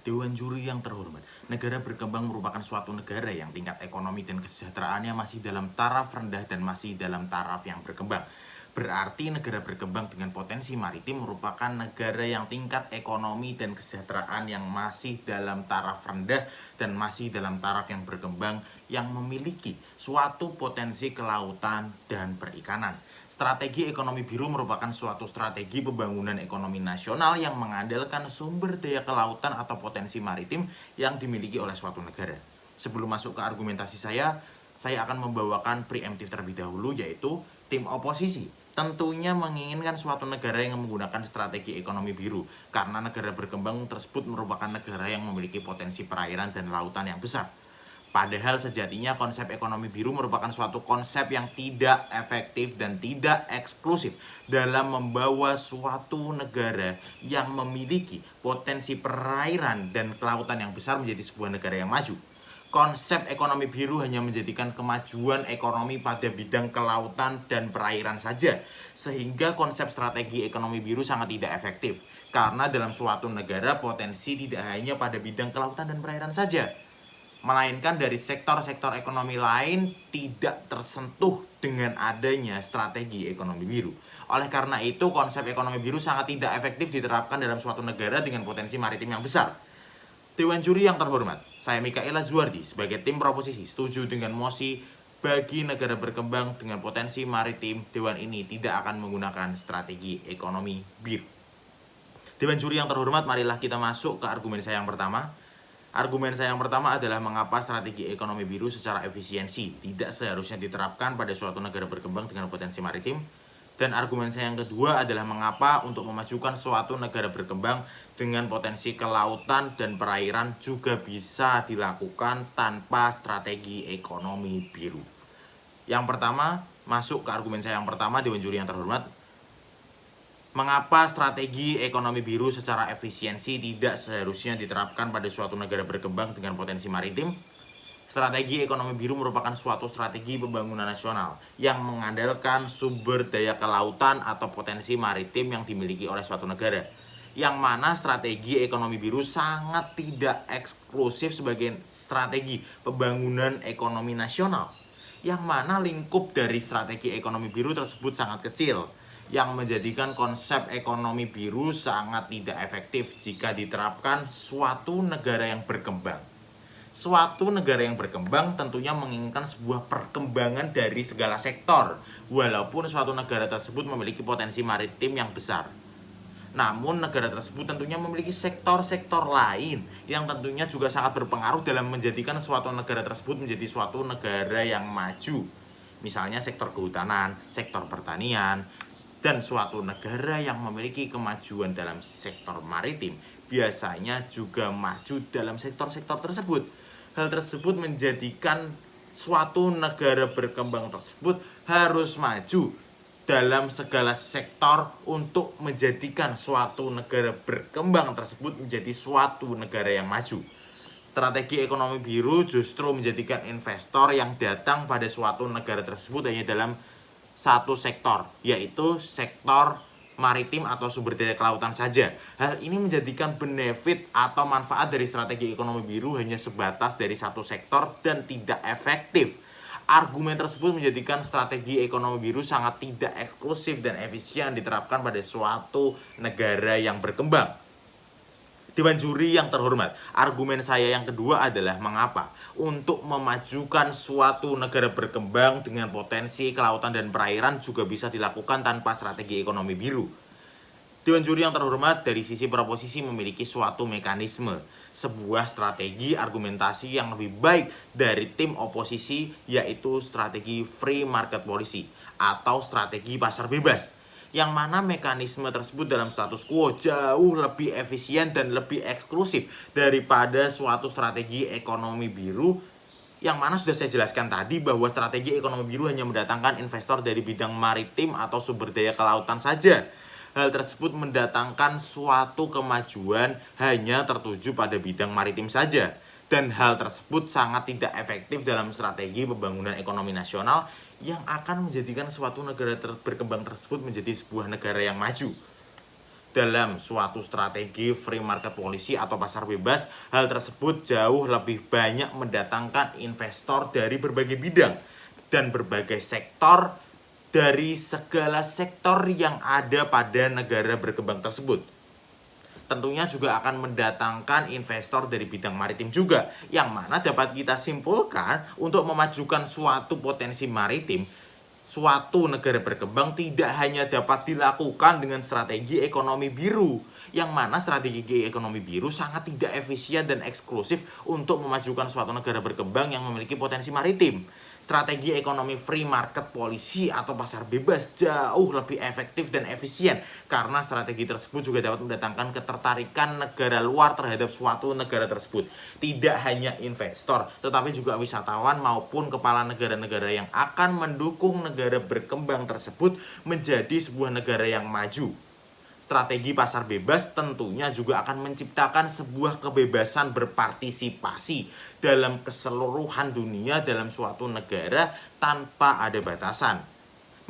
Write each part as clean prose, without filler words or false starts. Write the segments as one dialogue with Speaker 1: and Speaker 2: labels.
Speaker 1: Dewan Juri yang terhormat, negara berkembang merupakan suatu negara yang tingkat ekonomi dan kesejahteraannya masih dalam taraf rendah dan masih dalam taraf yang berkembang. Berarti negara berkembang dengan potensi maritim merupakan negara yang tingkat ekonomi dan kesejahteraan yang masih dalam taraf rendah dan masih dalam taraf yang berkembang yang memiliki suatu potensi kelautan dan perikanan. Strategi ekonomi biru merupakan suatu strategi pembangunan ekonomi nasional yang mengandalkan sumber daya kelautan atau potensi maritim yang dimiliki oleh suatu negara. Sebelum masuk ke argumentasi saya akan membawakan preemptif terlebih dahulu, yaitu tim oposisi tentunya menginginkan suatu negara yang menggunakan strategi ekonomi biru karena negara berkembang tersebut merupakan negara yang memiliki potensi perairan dan lautan yang besar. Padahal sejatinya konsep ekonomi biru merupakan suatu konsep yang tidak efektif dan tidak eksklusif dalam membawa suatu negara yang memiliki potensi perairan dan kelautan yang besar menjadi sebuah negara yang maju. Konsep ekonomi biru hanya menjadikan kemajuan ekonomi pada bidang kelautan dan perairan saja, sehingga konsep strategi ekonomi biru sangat tidak efektif. Karena dalam suatu negara potensi tidak hanya pada bidang kelautan dan perairan saja, melainkan dari sektor-sektor ekonomi lain tidak tersentuh dengan adanya strategi ekonomi biru. Oleh karena itu, konsep ekonomi biru sangat tidak efektif diterapkan dalam suatu negara dengan potensi maritim yang besar. Dewan Juri yang terhormat, saya Mikaela Zuardi sebagai tim proposisi setuju dengan mosi bagi negara berkembang dengan potensi maritim. Dewan ini tidak akan menggunakan strategi ekonomi biru. Dewan Juri yang terhormat, marilah kita masuk ke argumen saya yang pertama. Argumen saya yang pertama adalah mengapa strategi ekonomi biru secara efisiensi tidak seharusnya diterapkan pada suatu negara berkembang dengan potensi maritim. Dan argumen saya yang kedua adalah mengapa untuk memajukan suatu negara berkembang dengan potensi kelautan dan perairan juga bisa dilakukan tanpa strategi ekonomi biru. Yang pertama, masuk ke argumen saya yang pertama, Dewan Juri yang terhormat. Mengapa strategi ekonomi biru secara efisiensi tidak seharusnya diterapkan pada suatu negara berkembang dengan potensi maritim? Strategi ekonomi biru merupakan suatu strategi pembangunan nasional yang mengandalkan sumber daya kelautan atau potensi maritim yang dimiliki oleh suatu negara. Yang mana strategi ekonomi biru sangat tidak eksklusif sebagai strategi pembangunan ekonomi nasional. Yang mana lingkup dari strategi ekonomi biru tersebut sangat kecil, yang menjadikan konsep ekonomi biru sangat tidak efektif jika diterapkan suatu negara yang berkembang. Suatu negara yang berkembang tentunya menginginkan sebuah perkembangan dari segala sektor, walaupun suatu negara tersebut memiliki potensi maritim yang besar. Namun negara tersebut tentunya memiliki sektor-sektor lain yang tentunya juga sangat berpengaruh dalam menjadikan suatu negara tersebut menjadi suatu negara yang maju. Misalnya sektor kehutanan, sektor pertanian, dan suatu negara yang memiliki kemajuan dalam sektor maritim biasanya juga maju dalam sektor-sektor tersebut. Hal tersebut menjadikan suatu negara berkembang tersebut harus maju dalam segala sektor untuk menjadikan suatu negara berkembang tersebut menjadi suatu negara yang maju. Strategi ekonomi biru justru menjadikan investor yang datang pada suatu negara tersebut hanya dalam satu sektor, yaitu sektor maritim atau sumber daya kelautan saja. Hal ini menjadikan benefit atau manfaat dari strategi ekonomi biru hanya sebatas dari satu sektor dan tidak efektif. Argumen tersebut menjadikan strategi ekonomi biru sangat tidak eksklusif dan efisien diterapkan pada suatu negara yang berkembang. Dewan Juri yang terhormat, argumen saya yang kedua adalah mengapa untuk memajukan suatu negara berkembang dengan potensi kelautan dan perairan juga bisa dilakukan tanpa strategi ekonomi biru. Dewan Juri yang terhormat, dari sisi proposisi memiliki suatu mekanisme, sebuah strategi argumentasi yang lebih baik dari tim oposisi, yaitu strategi free market policy atau strategi pasar bebas, yang mana mekanisme tersebut dalam status quo jauh lebih efisien dan lebih eksklusif daripada suatu strategi ekonomi biru, yang mana sudah saya jelaskan tadi bahwa strategi ekonomi biru hanya mendatangkan investor dari bidang maritim atau sumber daya kelautan saja. Hal tersebut mendatangkan suatu kemajuan hanya tertuju pada bidang maritim saja. Dan hal tersebut sangat tidak efektif dalam strategi pembangunan ekonomi nasional yang akan menjadikan suatu negara berkembang tersebut menjadi sebuah negara yang maju. dalam suatu strategi free market policy atau pasar bebas, hal tersebut jauh lebih banyak mendatangkan investor dari berbagai bidang dan berbagai sektor dari segala sektor yang ada pada negara berkembang tersebut. Tentunya juga akan mendatangkan investor dari bidang maritim juga, yang mana dapat kita simpulkan untuk memajukan suatu potensi maritim. Suatu negara berkembang tidak hanya dapat dilakukan dengan strategi ekonomi biru, yang mana strategi ekonomi biru sangat tidak efisien dan eksklusif untuk memajukan suatu negara berkembang yang memiliki potensi maritim. Strategi ekonomi free market policy atau pasar bebas jauh lebih efektif dan efisien, karena strategi tersebut juga dapat mendatangkan ketertarikan negara luar terhadap suatu negara tersebut. Tidak hanya investor, tetapi juga wisatawan maupun kepala negara-negara yang akan mendukung negara berkembang tersebut menjadi sebuah negara yang maju. Strategi pasar bebas tentunya juga akan menciptakan sebuah kebebasan berpartisipasi dalam keseluruhan dunia dalam suatu negara tanpa ada batasan.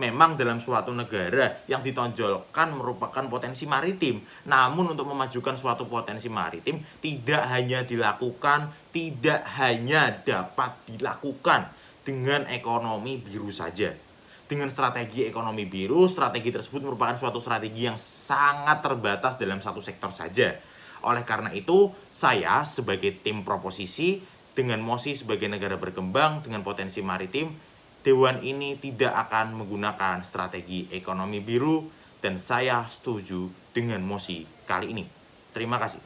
Speaker 1: Memang dalam suatu negara yang ditonjolkan merupakan potensi maritim, namun untuk memajukan suatu potensi maritim tidak hanya dapat dilakukan dengan ekonomi biru saja. Dengan strategi ekonomi biru, strategi tersebut merupakan suatu strategi yang sangat terbatas dalam satu sektor saja. Oleh karena itu, saya sebagai tim proposisi dengan MOSI sebagai negara berkembang dengan potensi maritim, Dewan ini tidak akan menggunakan strategi ekonomi biru, dan saya setuju dengan MOSI kali ini. Terima kasih.